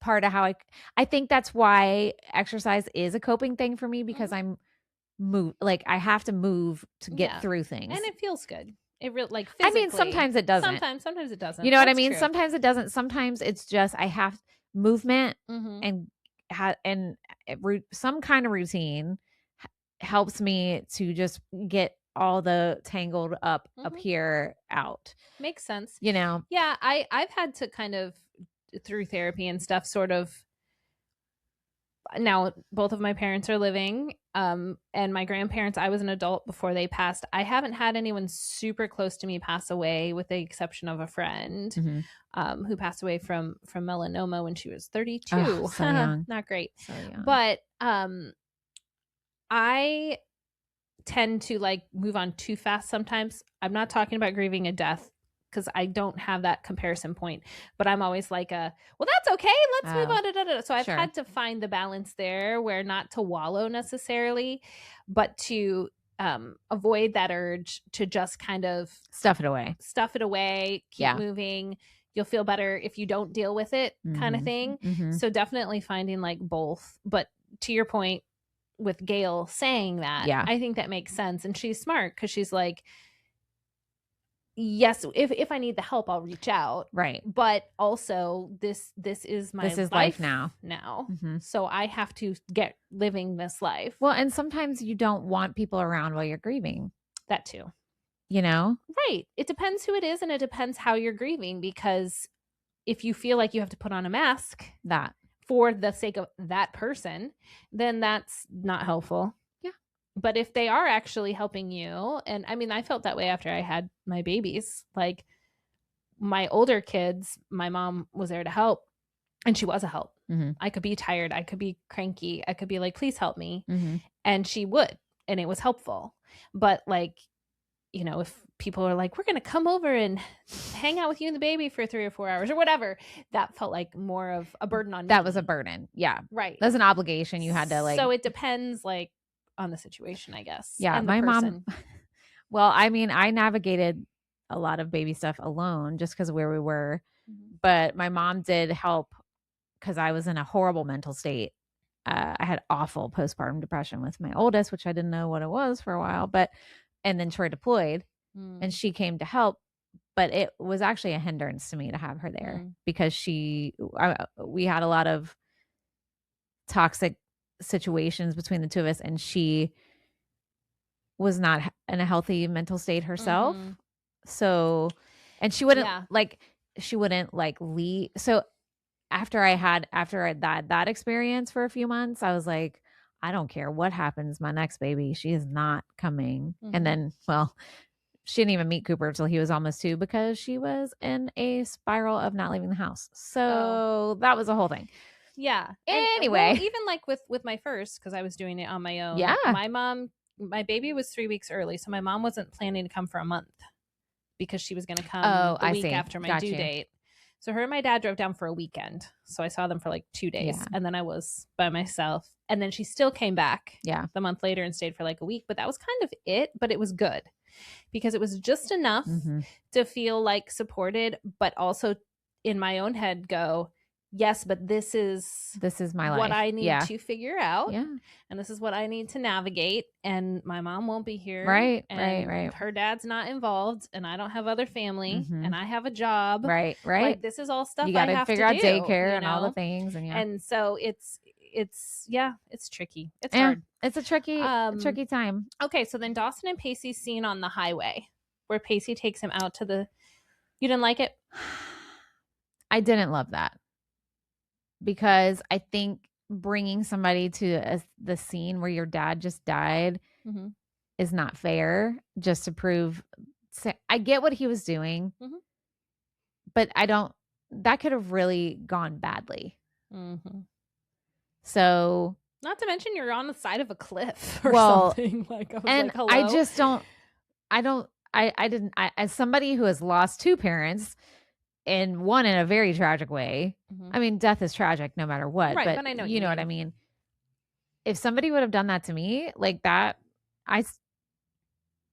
part of how I think that's why exercise is a coping thing for me, because I have to move to get through things. And it feels good. It really, like, physically. I mean, sometimes it doesn't. Sometimes it doesn't. You know what I mean? True. Sometimes it doesn't. Sometimes it's just I have movement and some kind of routine helps me to just get all the tangled up here out. Makes sense. Yeah, I've had to kind of, through therapy and stuff, sort of, now both of my parents are living, and my grandparents, I was an adult before they passed. I haven't had anyone super close to me pass away, with the exception of a friend who passed away from melanoma when she was 32. Oh, so young. Not great. So young. But I tend to like move on too fast sometimes. I'm not talking about grieving a death, because I don't have that comparison point, but I'm always like well, that's okay. Let's move on. So I've had to find the balance there, where not to wallow necessarily, but to avoid that urge to just kind of stuff it away, keep moving. You'll feel better if you don't deal with it, kind of thing. So definitely finding like both. But to your point with Gail saying that, I think that makes sense. And she's smart, because she's like, yes, if I need the help, I'll reach out. Right. But also this is my life now. So I have to get living this life. Well, and sometimes you don't want people around while you're grieving. That too. Right. It depends who it is, and it depends how you're grieving, because if you feel like you have to put on a mask for the sake of that person, then that's not helpful. But if they are actually helping you, and I mean, I felt that way after I had my babies. Like my older kids, my mom was there to help, and she was a help. I could be tired. I could be cranky. I could be like, please help me. And she would, and it was helpful. But like you know, if people are like, we're going to come over and hang out with you and the baby for 3 or 4 hours or whatever, that felt like more of a burden on me. That was a burden. Yeah. Right. That's an obligation you had to like. So it depends like on the situation, I guess. Yeah. And my mom, well, I mean, I navigated a lot of baby stuff alone just because of where we were. Mm-hmm. But my mom did help because I was in a horrible mental state. I had awful postpartum depression with my oldest, which I didn't know what it was for a while, and then Troy deployed and she came to help, but it was actually a hindrance to me to have her there because we had a lot of toxic situations between the two of us, and she was not in a healthy mental state herself. Mm-hmm. So, and she wouldn't leave. So after I had that experience for a few months, I was like, I don't care what happens. My next baby, she is not coming. Mm-hmm. And then, well, she didn't even meet Cooper until he was almost 2 because she was in a spiral of not leaving the house. So that was a whole thing. Yeah. Anyway, and, well, even like with my first, because I was doing it on my own. Yeah. My baby was 3 weeks early, so my mom wasn't planning to come for a month because she was going to come the week after my due date. So her and my dad drove down for a weekend. So I saw them for like 2 days, and then I was by myself. And then she still came back the month later and stayed for like a week. But that was kind of it. But it was good because it was just enough to feel like supported, but also in my own head go, yes, but this is my life. What I need to figure out. Yeah. And this is what I need to navigate. And my mom won't be here. Right. And right. her dad's not involved. And I don't have other family. And I have a job. Right. Like, this is all stuff you gotta I have figure to out do, daycare and all the things. And so it's tricky. It's hard. It's a tricky time. Okay. So then Dawson and Pacey's scene on the highway where Pacey takes him out to you didn't like it? I didn't love that. Because I think bringing somebody to the scene where your dad just died is not fair, just to prove. I get what he was doing, but that could have really gone badly. So, not to mention you're on the side of a cliff or something. Like, hello? I just don't. I didn't. As somebody who has lost 2 parents. And one in a very tragic way. I mean, death is tragic no matter what. Right, but I know you know what I mean. If somebody would have done that to me like that,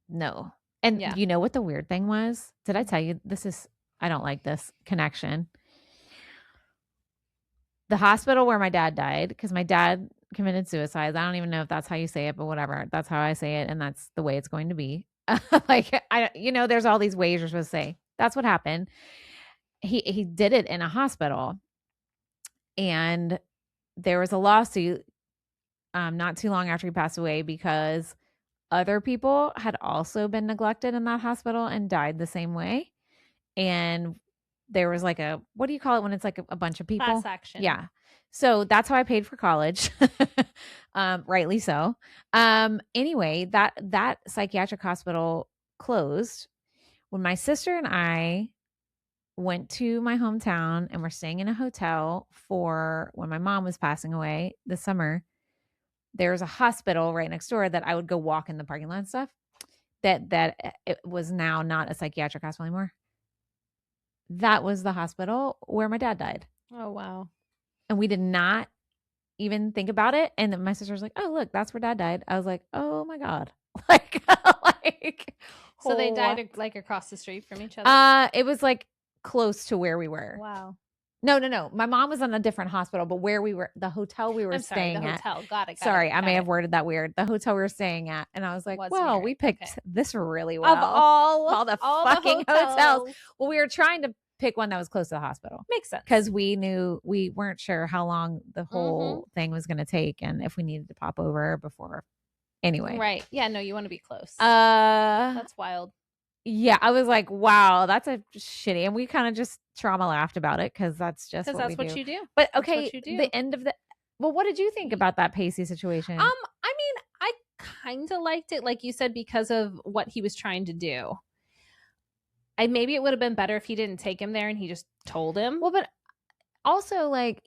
no. And you know what the weird thing was? Did I tell you I don't like this connection. The hospital where my dad died, because my dad committed suicide. I don't even know if that's how you say it, but whatever. That's how I say it, and that's the way it's going to be. There's all these ways you're supposed to say. That's what happened. He did it in a hospital, and there was a lawsuit not too long after he passed away because other people had also been neglected in that hospital and died the same way. And there was like what do you call it when it's like a bunch of people? Class action. Yeah. So that's how I paid for college. Rightly so. Anyway, that psychiatric hospital closed when my sister and I went to my hometown and we're staying in a hotel for when my mom was passing away this summer. There's a hospital right next door that I would go walk in the parking lot and stuff. That it was now not a psychiatric hospital anymore. That was the hospital where my dad died. Oh, wow. And we did not even think about it. And then my sister was like, oh, look, that's where dad died. I was like, oh my God. So they died like across the street from each other? It was like close to where we were. Wow. No. My mom was in a different hospital, but where we were, the hotel we were staying at. Got it. Sorry, I may have worded that weird. The hotel we were staying at. And I was like, well, we picked this really well. Of all the fucking hotels. Well, we were trying to pick one that was close to the hospital. Makes sense. Because we weren't sure how long the whole thing was going to take and if we needed to pop over before. Anyway. Right. Yeah, no, you want to be close. That's wild. Yeah, I was like, wow, that's a shitty. And we kind of just trauma laughed about it because that's just what you do. But okay, the end of what did you think about that Pacey situation? I mean, I kind of liked it, like you said, because of what he was trying to do. Maybe it would have been better if he didn't take him there and he just told him. Well, but also, like,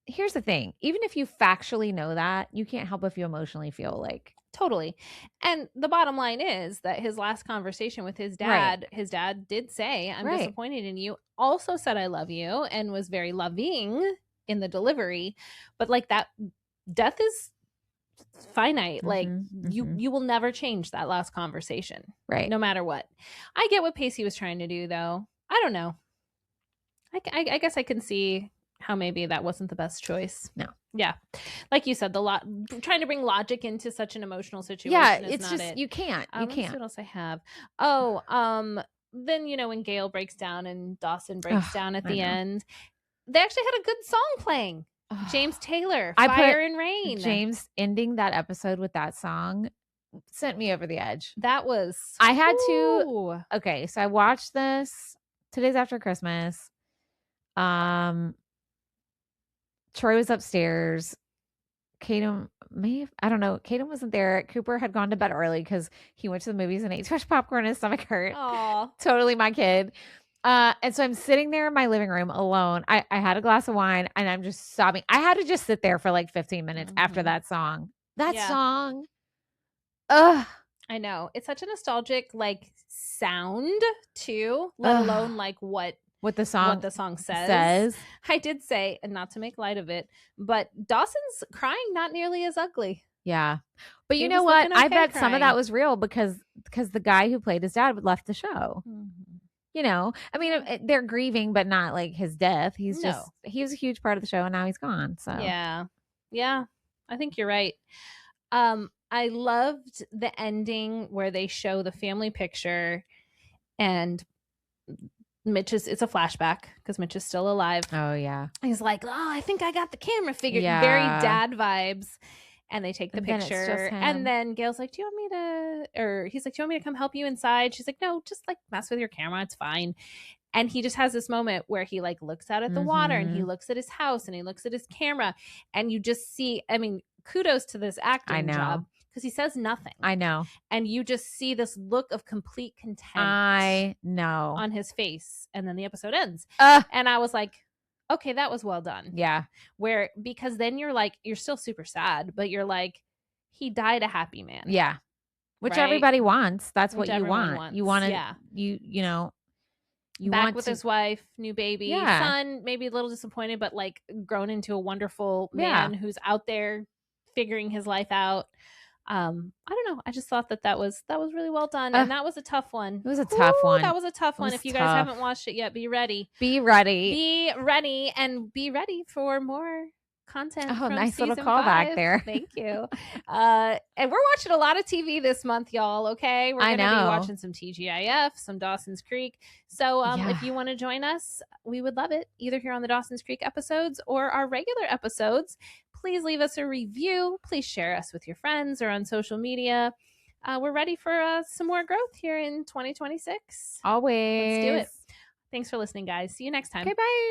here's the thing, even if you factually know that, you can't help if you emotionally feel like Totally. And the bottom line is that his last conversation with his dad, his dad did say, I'm disappointed in you, also said, I love you, and was very loving in the delivery. But like that death is finite. Like you will never change that last conversation. Right. No matter what. I get what Pacey was trying to do though. I don't know. I guess I can see how maybe that wasn't the best choice. No. Yeah. Like you said, trying to bring logic into such an emotional situation. Yeah, is it's not just, it. you can't. You Let's can't. see what else I have. Oh, then, when Gail breaks down and Dawson breaks down at the end, they actually had a good song playing. James Taylor, Fire and Rain. James ending that episode with that song sent me over the edge. That was... I had to... Okay, so I watched this 2 days after Christmas. Troy was upstairs. Kaden I don't know. Kaden wasn't there. Cooper had gone to bed early because he went to the movies and ate too much popcorn and his stomach hurt. Aww. Totally my kid. And so I'm sitting there in my living room alone. I had a glass of wine and I'm just sobbing. I had to just sit there for like 15 minutes after that song. That song. Ugh. I know. It's such a nostalgic like sound too, let alone like what the song says. I did say, and not to make light of it, but Dawson's crying not nearly as ugly. Yeah. But you know what? I bet some of that was real because the guy who played his dad left the show. I mean, they're grieving, but not like his death. He was a huge part of the show and now he's gone. So yeah, I think you're right. I loved the ending where they show the family picture and it's a flashback because Mitch is still alive. Oh yeah. He's like, I think I got the camera figured. Yeah. Very dad vibes. And they take the picture. And then Gail's like, he's like, do you want me to come help you inside? She's like, no, just like mess with your camera. It's fine. And he just has this moment where he like looks out at the water and he looks at his house and he looks at his camera. And you just see, I mean, kudos to this acting job. Because he says nothing. I know. And you just see this look of complete content. I know. On his face. And then the episode ends. And I was like, okay, that was well done. Yeah. Because then you're like, you're still super sad, but you're like, he died a happy man. Yeah. Which everybody wants. That's what you want. You want to, you back want with his wife, new baby, son, maybe a little disappointed, but like grown into a wonderful man who's out there figuring his life out. I don't know. I just thought that was really well done. And that was a tough one. It was a tough one. That was a tough one. If you guys haven't watched it yet, be ready. Be ready. Be ready and be ready for more content. Oh, nice little callback there. Thank you. And we're watching a lot of TV this month, y'all. Okay. We're going to be watching some TGIF, some Dawson's Creek. So if you want to join us, we would love it. Either here on the Dawson's Creek episodes or our regular episodes. Please leave us a review. Please share us with your friends or on social media. We're ready for some more growth here in 2026. Always. Let's do it. Thanks for listening, guys. See you next time. Okay, bye.